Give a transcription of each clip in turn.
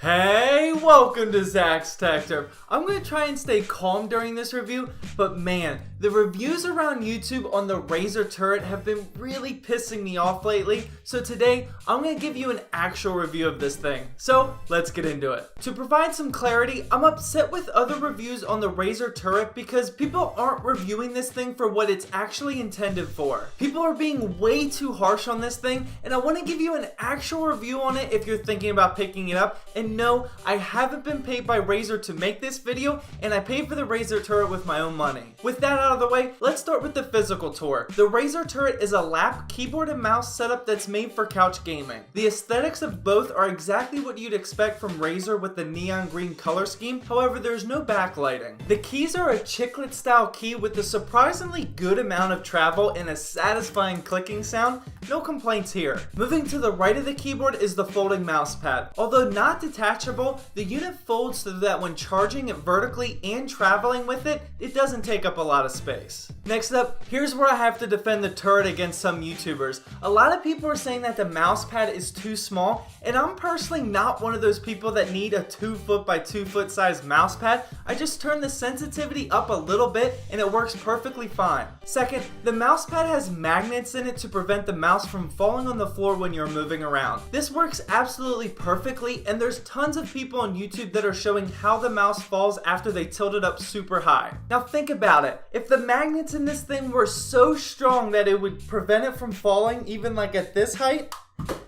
Hey, welcome to zachstechturf. I'm going to try and stay calm during this review, but man, the reviews around YouTube on the Razer Turret have been really pissing me off lately, so today I'm going to give you an actual review of this thing. So let's get into it. To provide some clarity, I'm upset with other reviews on the Razer Turret because people aren't reviewing this thing for what it's actually intended for. People are being way too harsh on this thing, and I want to give you an actual review on it if you're thinking about picking it up. And no, I haven't been paid by Razer to make this video, and I paid for the Razer Turret with my own money. With that out of the way, let's start with the physical tour. The Razer Turret is a lap keyboard and mouse setup that's made for couch gaming. The aesthetics of both are exactly what you'd expect from Razer with the neon green color scheme, however there's no backlighting. The keys are a chiclet style key with a surprisingly good amount of travel and a satisfying clicking sound. No complaints here. Moving to the right of the keyboard is the folding mouse pad. Although not detachable, the unit folds so that when charging it vertically and traveling with it, it doesn't take up a lot of space. Next up, here's where I have to defend the Turret against some YouTubers. A lot of people are saying that the mouse pad is too small, and I'm personally not one of those people that need a 2 foot by 2 foot size mouse pad. I just turn the sensitivity up a little bit and it works perfectly fine. Second, the mouse pad has magnets in it to prevent the mouse from falling on the floor when you're moving around. This works absolutely perfectly, and there's tons of people on YouTube that are showing how the mouse falls after they tilt it up super high. Now think about it. If the magnets in this thing were so strong that it would prevent it from falling even like at this height,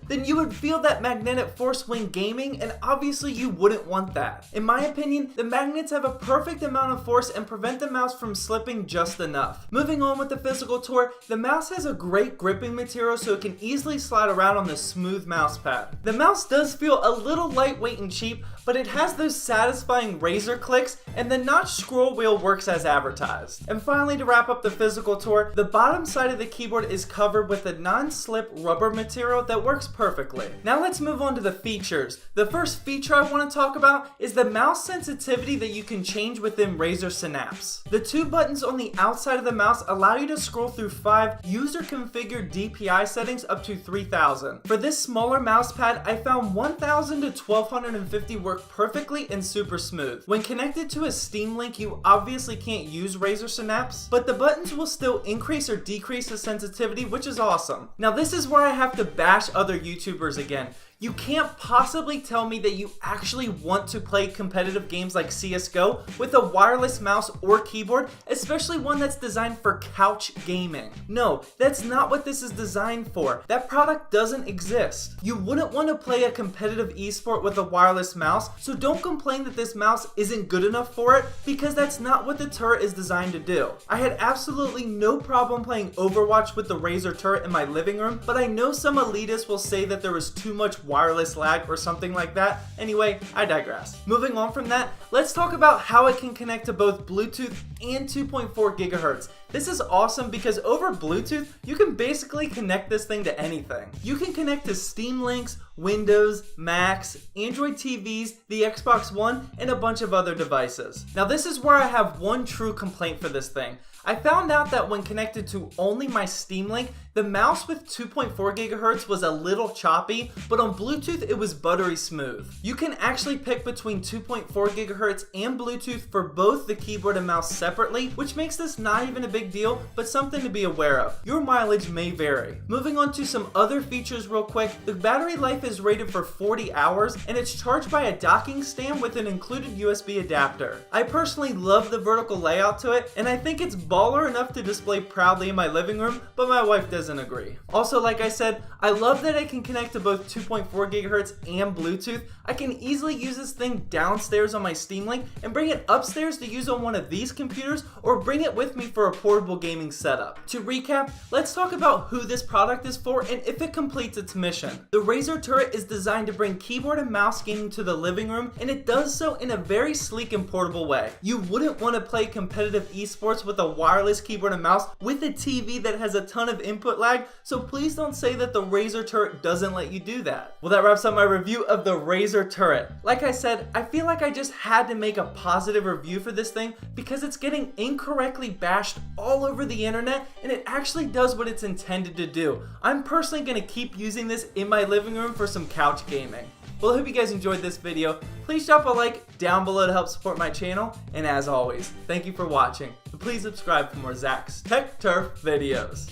then you would feel that magnetic force when gaming, and obviously you wouldn't want that. In my opinion, the magnets have a perfect amount of force and prevent the mouse from slipping just enough. Moving on with the physical tour, the mouse has a great gripping material so it can easily slide around on the smooth mouse pad. The mouse does feel a little lightweight and cheap, but it has those satisfying Razer clicks, and the notch scroll wheel works as advertised. And finally, to wrap up the physical tour, the bottom side of the keyboard is covered with a non-slip rubber material that works perfectly. Now let's move on to the features. The first feature I want to talk about is the mouse sensitivity that you can change within Razer Synapse. The two buttons on the outside of the mouse allow you to scroll through 5 user-configured DPI settings up to 3000. For this smaller mouse pad, I found 1000 to 1250 work perfectly and super smooth. When connected to a Steam Link, you obviously can't use Razer Synapse, but the buttons will still increase or decrease the sensitivity, which is awesome. Now this is where I have to bash other YouTubers again. You can't possibly tell me that you actually want to play competitive games like CSGO with a wireless mouse or keyboard, especially one that's designed for couch gaming. No, that's not what this is designed for. That product doesn't exist. You wouldn't want to play a competitive esport with a wireless mouse, so don't complain that this mouse isn't good enough for it, because that's not what the Turret is designed to do. I had absolutely no problem playing Overwatch with the Razer Turret in my living room, but I know some elitists will say that there was too much wireless lag or something like that. Anyway, I digress. Moving on from that, let's talk about how it can connect to both Bluetooth and 2.4 gigahertz. This is awesome because over Bluetooth, you can basically connect this thing to anything. You can connect to Steam Links, Windows, Macs, Android TVs, the Xbox One, and a bunch of other devices. Now this is where I have one true complaint for this thing. I found out that when connected to only my Steam Link, the mouse with 2.4 gigahertz was a little choppy, but on Bluetooth it was buttery smooth. You can actually pick between 2.4 gigahertz and Bluetooth for both the keyboard and mouse separately, which makes this not even a big deal, but something to be aware of. Your mileage may vary. Moving on to some other features real quick, the battery life is rated for 40 hours, and it's charged by a docking stand with an included USB adapter. I personally love the vertical layout to it, and I think it's baller enough to display proudly in my living room, but my wife doesn't agree. Also, like I said, I love that it can connect to both 2.4 gigahertz and Bluetooth. I can easily use this thing downstairs on my Steam Link and bring it upstairs to use on one of these computers, or bring it with me for a portable gaming setup. To recap, let's talk about who this product is for and if it completes its mission. The Razer Turret is designed to bring keyboard and mouse gaming to the living room, and it does so in a very sleek and portable way. You wouldn't want to play competitive esports with a wireless keyboard and mouse with a TV that has a ton of input lag, so please don't say that the Razer Turret doesn't let you do that. Well, that wraps up my review of the Razer Turret. Like I said, I feel like I just had to make a positive review for this thing because it's getting incorrectly bashed all over the internet, and it actually does what it's intended to do. I'm personally going to keep using this in my living room for some couch gaming. Well, I hope you guys enjoyed this video. Please drop a like down below to help support my channel. And as always, thank you for watching. And please subscribe for more Zach's Tech Turf videos.